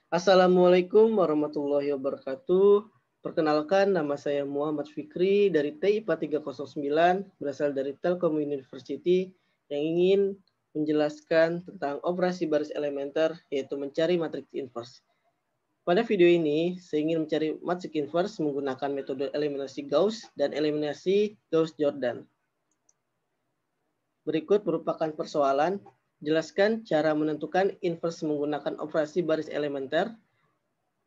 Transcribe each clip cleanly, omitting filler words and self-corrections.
Assalamualaikum warahmatullahi wabarakatuh. Perkenalkan, nama saya Muhammad Fikri dari TIPA 309, berasal dari Telkom University, yang ingin menjelaskan tentang operasi baris elementer, yaitu mencari matriks inverse. Pada video ini, saya ingin mencari matriks inverse menggunakan metode eliminasi Gauss dan eliminasi Gauss-Jordan. Berikut merupakan persoalan. Jelaskan cara menentukan inverse menggunakan operasi baris elementer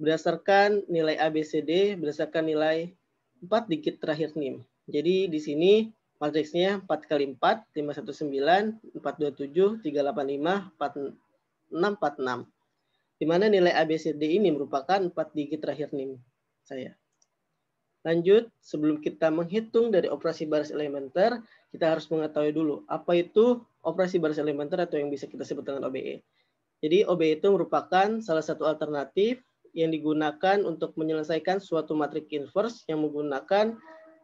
berdasarkan nilai ABCD, berdasarkan nilai 4 digit terakhir NIM. Jadi di sini matriksnya 4 kali 4, 519, 427, 385, 4646. Di mana nilai ABCD ini merupakan 4 digit terakhir NIM saya. Lanjut, sebelum kita menghitung dari operasi baris elementer, kita harus mengetahui dulu apa itu operasi baris elementer atau yang bisa kita sebut dengan OBE. Jadi OBE itu merupakan salah satu alternatif yang digunakan untuk menyelesaikan suatu matriks inverse yang menggunakan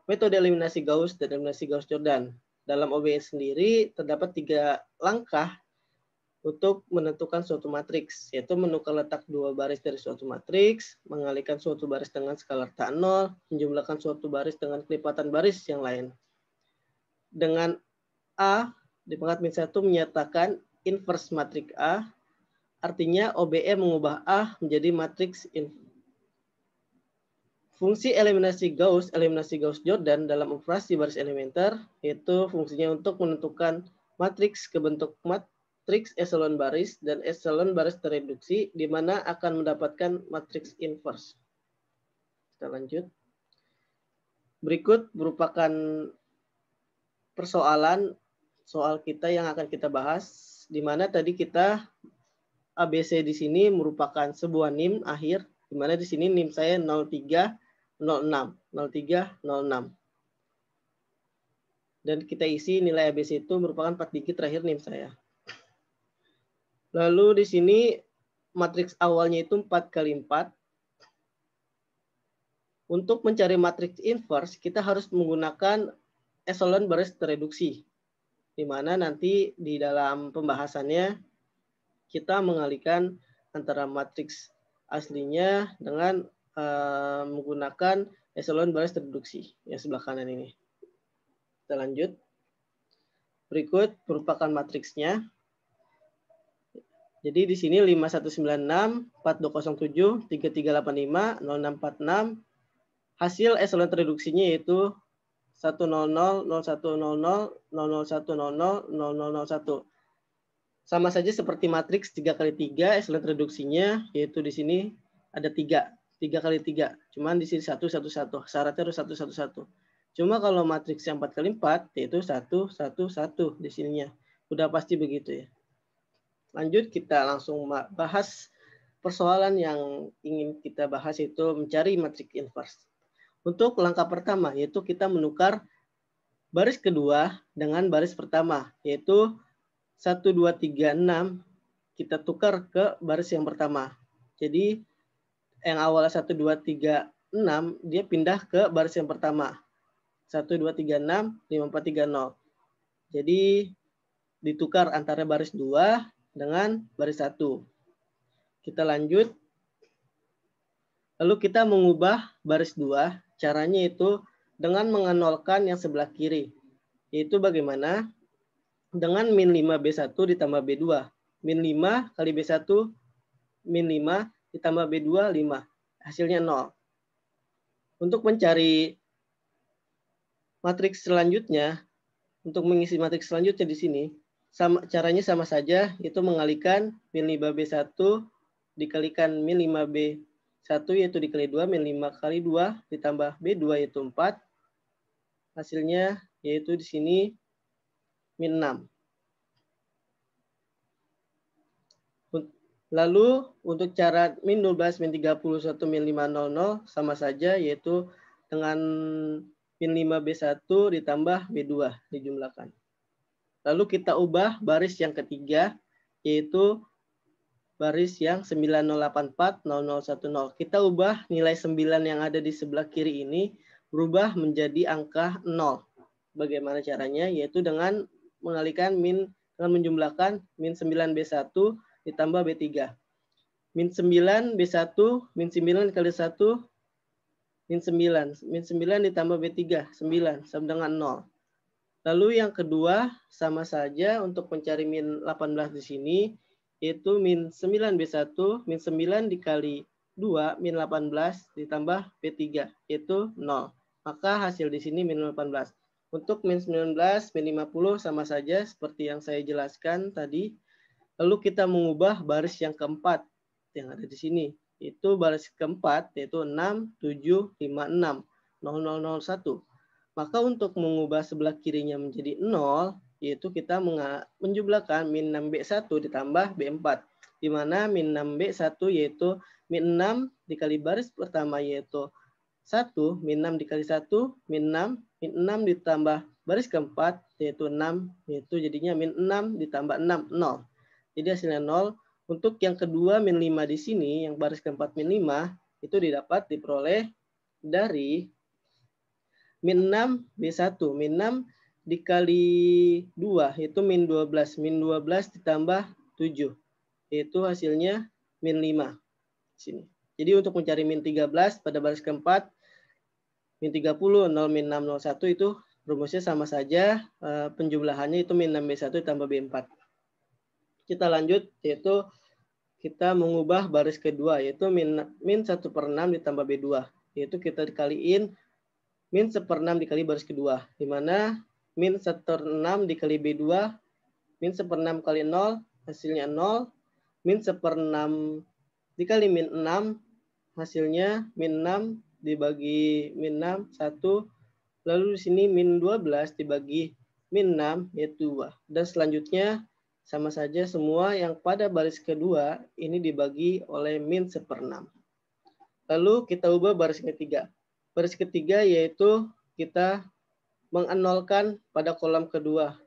metode eliminasi Gauss dan eliminasi Gauss-Jordan. Dalam OBE sendiri terdapat 3 langkah untuk menentukan suatu matriks, yaitu menukar letak 2 baris dari suatu matriks, mengalihkan suatu baris dengan skalar tak nol, menjumlahkan suatu baris dengan kelipatan baris yang lain. Dengan A di pangkat min 1 menyatakan inverse matriks A, artinya OBE mengubah A menjadi matriks inverse. Fungsi eliminasi Gauss-Jordan dalam operasi baris elementer, yaitu fungsinya untuk menentukan matriks ke bentuk matriks eselon baris dan eselon baris tereduksi, di mana akan mendapatkan matriks inverse. Kita lanjut. Berikut merupakan persoalan soal kita yang akan kita bahas, di mana tadi kita ABC di sini merupakan sebuah NIM akhir, di mana di sini NIM saya 0306. Dan kita isi nilai ABC itu merupakan 4 digit terakhir NIM saya. Lalu di sini matriks awalnya itu 4 kali 4. Untuk mencari matriks inverse, kita harus menggunakan eselon baris tereduksi. Di mana nanti di dalam pembahasannya kita mengalihkan antara matriks aslinya dengan menggunakan eselon baris tereduksi yang sebelah kanan ini. Kita lanjut. Berikut merupakan matriksnya. Jadi di sini 5196, 4207, 3385, 0646. Hasil eselon tereduksinya yaitu 100, 0100, 0010, 0001. Sama saja seperti matriks 3 kali 3, eselon tereduksinya yaitu di sini ada 3 kali 3. Cuman di sini 1, 1, 1. Syaratnya harus 1, 1, 1. Cuma kalau matriks yang 4 kali 4 yaitu 1, 1, 1 di sininya. Udah pasti begitu ya. Lanjut kita langsung bahas persoalan yang ingin kita bahas, itu mencari matriks inverse. Untuk langkah pertama yaitu kita menukar baris kedua dengan baris pertama, yaitu 1, 2, 3, 6 kita tukar ke baris yang pertama. Jadi yang awalnya 1, 2, 3, 6 dia pindah ke baris yang pertama. 1, 2, 3, 6, 5, 4, 3, 0. Jadi ditukar antara baris 2 dengan baris 1. Kita lanjut. Lalu kita mengubah baris 2. Caranya itu dengan mengenolkan yang sebelah kiri. Yaitu bagaimana? Dengan min 5B1 ditambah B2. Min 5 kali B1, min 5 ditambah B2, 5. Hasilnya 0. Untuk mencari matriks selanjutnya, untuk mengisi matriks selanjutnya di sini, caranya sama saja, yaitu mengalihkan min 5B1 dikalikan min 5B1 yaitu dikali 2, min 5 kali 2 ditambah B2 yaitu 4. Hasilnya yaitu di sini min 6. Lalu untuk cara min 12, min 31, min 500 sama saja, yaitu dengan min 5B1 ditambah B2 dijumlahkan. Lalu kita ubah baris yang ketiga, yaitu baris yang 9084, 0010. Kita ubah nilai 9 yang ada di sebelah kiri ini berubah menjadi angka 0. Bagaimana caranya? Yaitu dengan mengalihkan min, dengan menjumlahkan min 9B1 ditambah B3. min 9 B1, min 9 kali 1, min 9. Min 9 ditambah B3, 9, sama dengan 0. Lalu yang kedua, sama saja untuk mencari min 18 di sini, yaitu min 9B1, min 9 dikali 2, min 18 ditambah B3, yaitu 0. Maka hasil di sini min 18. Untuk min 19, min 50 sama saja seperti yang saya jelaskan tadi. Lalu kita mengubah baris yang keempat yang ada di sini. Itu baris keempat, yaitu 6, 7, 5, 6, 0, 0, 0, 1. Maka untuk mengubah sebelah kirinya menjadi 0, yaitu kita menjumlahkan min 6B1 ditambah B4. Di mana min 6B1 yaitu min 6 dikali baris pertama yaitu 1, min 6 dikali 1, min 6, min 6 ditambah baris keempat yaitu 6, yaitu jadinya min 6 ditambah 6, 0. Jadi hasilnya 0. Untuk yang kedua min 5 di sini, yang baris keempat min 5, itu didapat diperoleh dari min 6 B1, min 6 dikali 2, yaitu min 12. Min 12 ditambah 7, yaitu hasilnya min 5. Sini. Jadi untuk mencari min 13 pada baris keempat, min 30, 0, min 6, 0, 1 itu rumusnya sama saja. Penjumlahannya itu min 6 B1 ditambah B4. Kita lanjut, yaitu kita mengubah baris kedua, yaitu min 1/6 ditambah B2. Yaitu kita dikaliin min 1/6 dikali baris kedua, di mana min 1/6 dikali B2, min 1/6 kali 0, hasilnya 0, min 1/6 dikali min 6, hasilnya min 6 dibagi min 6, 1, lalu di sini min 12 dibagi min 6, yaitu 2. Dan selanjutnya sama saja semua yang pada baris kedua ini dibagi oleh min 1/6. Lalu kita ubah baris ketiga. Baris ketiga yaitu kita menganolkan pada kolom kedua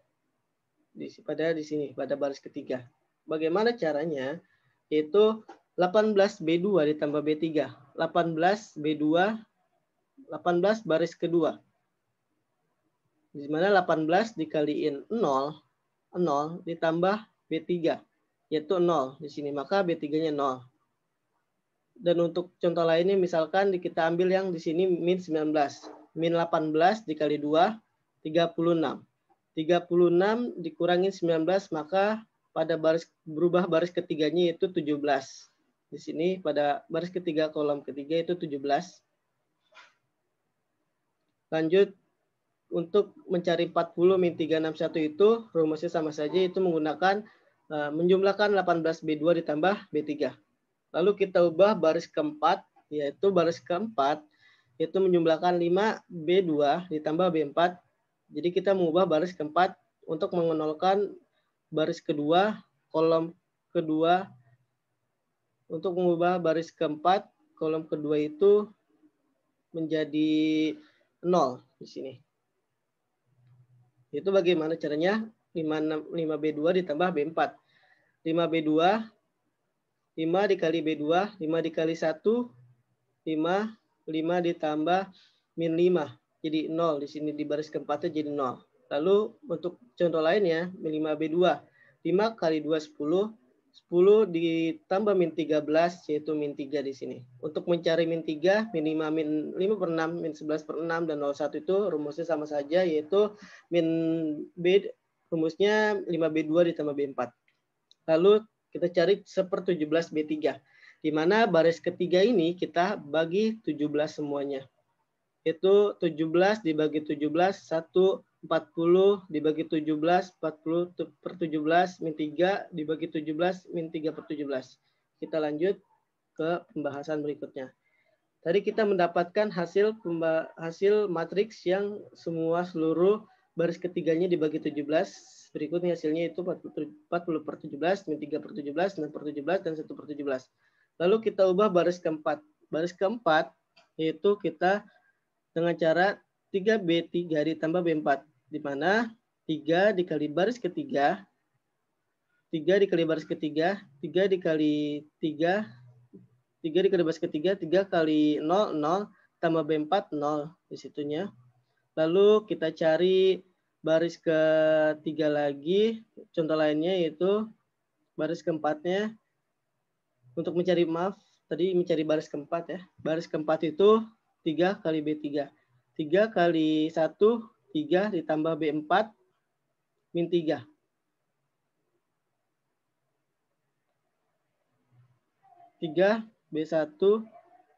di sini pada baris ketiga. Bagaimana caranya? Yaitu 18B2 ditambah B3. 18B2, 18 baris kedua. Di mana 18 dikaliin 0, 0 ditambah B3, yaitu 0 di sini. Maka B3-nya 0. Dan untuk contoh lainnya misalkan kita ambil yang di sini min 19. Min 18 dikali 2, 36. 36 dikurangi 19, maka pada berubah baris ketiganya itu 17. Di sini pada baris ketiga kolom ketiga itu 17. Lanjut, untuk mencari 40 min 361 itu rumusnya sama saja, itu menggunakan menjumlahkan 18B2 ditambah B3. Lalu kita ubah baris keempat, yaitu baris keempat itu menjumlahkan 5B2 ditambah B4. Jadi kita mengubah baris keempat untuk mengenolkan baris kedua, kolom kedua. Untuk mengubah baris keempat, kolom kedua itu menjadi 0 di sini. Itu bagaimana caranya? 5B2 ditambah B4. 5B2, 5 dikali B2, 5 dikali 1, 5 ditambah min 5. Jadi 0. Di sini di baris keempatnya jadi 0. Lalu untuk contoh lainnya, min 5B2. 5 kali 2, 10. 10 ditambah min 13, yaitu min 3 di sini. Untuk mencari min 3, min 5, min 5/6, min 11/6, dan 01 itu rumusnya sama saja, yaitu min B, rumusnya 5B2 ditambah B4. Lalu kita cari 1/17 B3. Di mana baris ketiga ini kita bagi 17 semuanya. Itu 17 dibagi 17, 1, 40 dibagi 17, 40/17, min 3 dibagi 17, min 3/17. Kita lanjut ke pembahasan berikutnya. Tadi kita mendapatkan hasil matriks yang seluruh baris ketiganya dibagi 17. Berikutnya hasilnya itu 40/17, min 3/17, 9/17, dan 1/17. Lalu kita ubah baris keempat. Baris keempat yaitu kita dengan cara 3B3 ditambah B4. Di mana 3 dikali baris ketiga, 3 dikali baris ketiga, 3 dikali 3, 3 dikali baris ketiga, 3 kali 0, 0, tambah B4, 0 di situnya. Lalu kita cari baris ketiga lagi, contoh lainnya yaitu baris keempatnya Untuk mencari, maaf, tadi mencari baris keempat ya. Baris keempat itu 3 kali B3. 3 kali 1, 3 ditambah B4 min 3. 3 B1.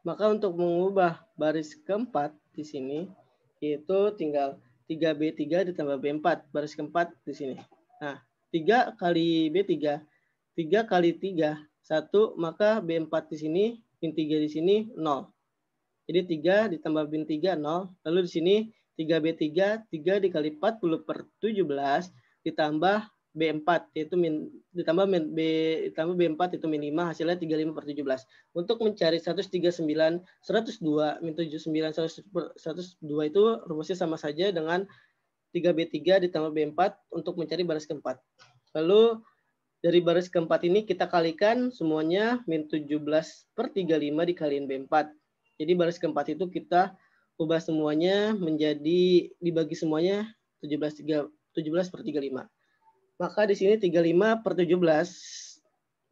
Maka untuk mengubah baris keempat di sini itu tinggal 3B3 ditambah B4, baris keempat di sini. Nah, 3 kali B3, 3 kali 3, 1, maka B4 di sini, min 3 di sini, 0. Jadi 3 ditambah min 3, 0. Lalu di sini 3B3, 3 dikali 40 per 17, ditambah B4, yaitu ditambah B4 itu min 5, hasilnya 35 per 17. Untuk mencari 139, 102, min 79, 102 itu rumusnya sama saja dengan 3B3 ditambah B4 untuk mencari baris keempat. Lalu dari baris keempat ini kita kalikan semuanya, min 17 per 35 dikaliin B4. Jadi baris keempat itu kita ubah semuanya menjadi, dibagi semuanya 17 per 35. Maka di sini 35 per 17,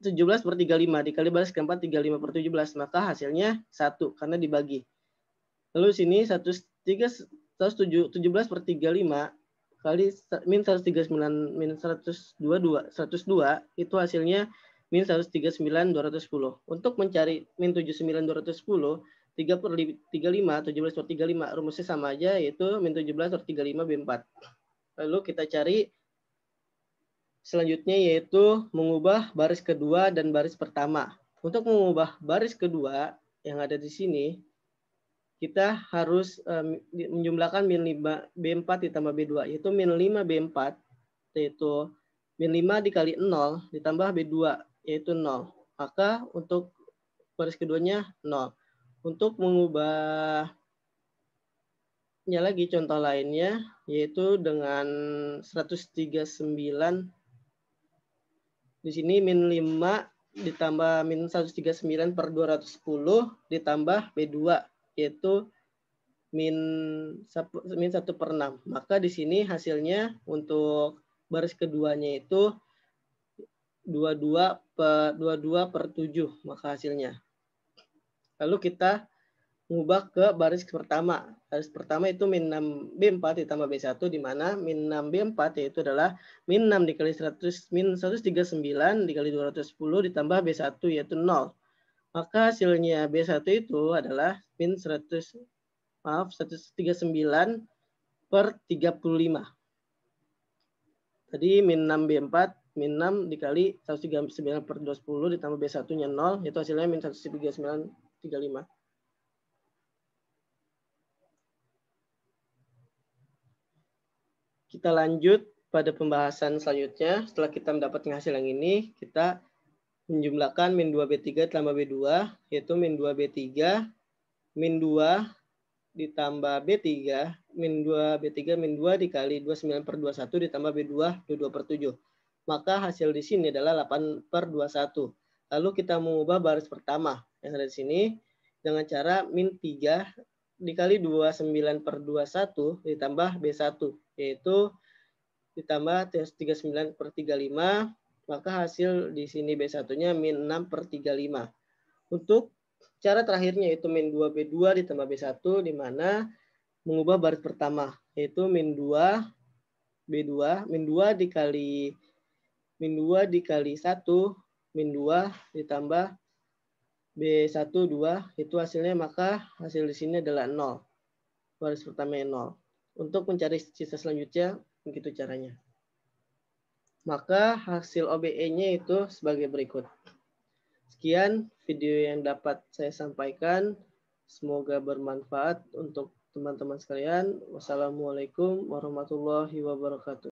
17 per 35 dikali baris keempat 35 per 17, maka hasilnya 1 karena dibagi. Lalu sini 17 per 35 kali min 139 min 102 itu hasilnya min 139 210. Untuk mencari min 79 210, 3 per 35, 17 per 35 rumusnya sama aja, yaitu min 17 per 35 B4. Lalu kita cari selanjutnya, yaitu mengubah baris kedua dan baris pertama. Untuk mengubah baris kedua yang ada di sini, kita harus menjumlahkan min 5 B4 ditambah B2, yaitu min 5 B4, yaitu min 5 dikali 0 ditambah B2, yaitu 0. Maka untuk baris keduanya 0. Untuk mengubahnya lagi contoh lainnya, yaitu dengan 139, di sini min 5 ditambah min 139 per 210 ditambah B2, yaitu min 1 per 6. Maka di sini hasilnya untuk baris keduanya itu 22 per 7, maka hasilnya. Lalu kita mengubah ke baris pertama. Baris pertama itu min 6 B4 ditambah B1, di mana min 6 B4 yaitu adalah min 6 dikali 100, min 139 dikali 210 ditambah B1, yaitu 0. Maka hasilnya B1 itu adalah min 139 per 35. Tadi min 6 B4, min 6 dikali 139 per 210 ditambah B1-nya 0, itu hasilnya min 139,35. Kita lanjut pada pembahasan selanjutnya. Setelah kita mendapatkan hasil yang ini, kita menjumlahkan min 2B3 tambah B2, yaitu min 2B3, min 2 ditambah B3, min 2B3, min 2 dikali 29 per 21 ditambah B2, 22 per 7. Maka hasil di sini adalah 8 per 21. Lalu kita mengubah baris pertama yang ada di sini dengan cara min 3 dikali 29 per 21 ditambah B1, yaitu ditambah 39 per 35, maka hasil di sini B1-nya min 6 per 35. Untuk cara terakhirnya yaitu min 2B2 ditambah B1, di mana mengubah baris pertama, yaitu min 2 B2, min 2 dikali 1, min 2 ditambah B1 2, itu hasilnya, maka hasil di sini adalah 0. Baris pertamanya 0. Untuk mencari sisa selanjutnya, begitu caranya. Maka hasil OBE-nya itu sebagai berikut. Sekian video yang dapat saya sampaikan. Semoga bermanfaat untuk teman-teman sekalian. Wassalamualaikum warahmatullahi wabarakatuh.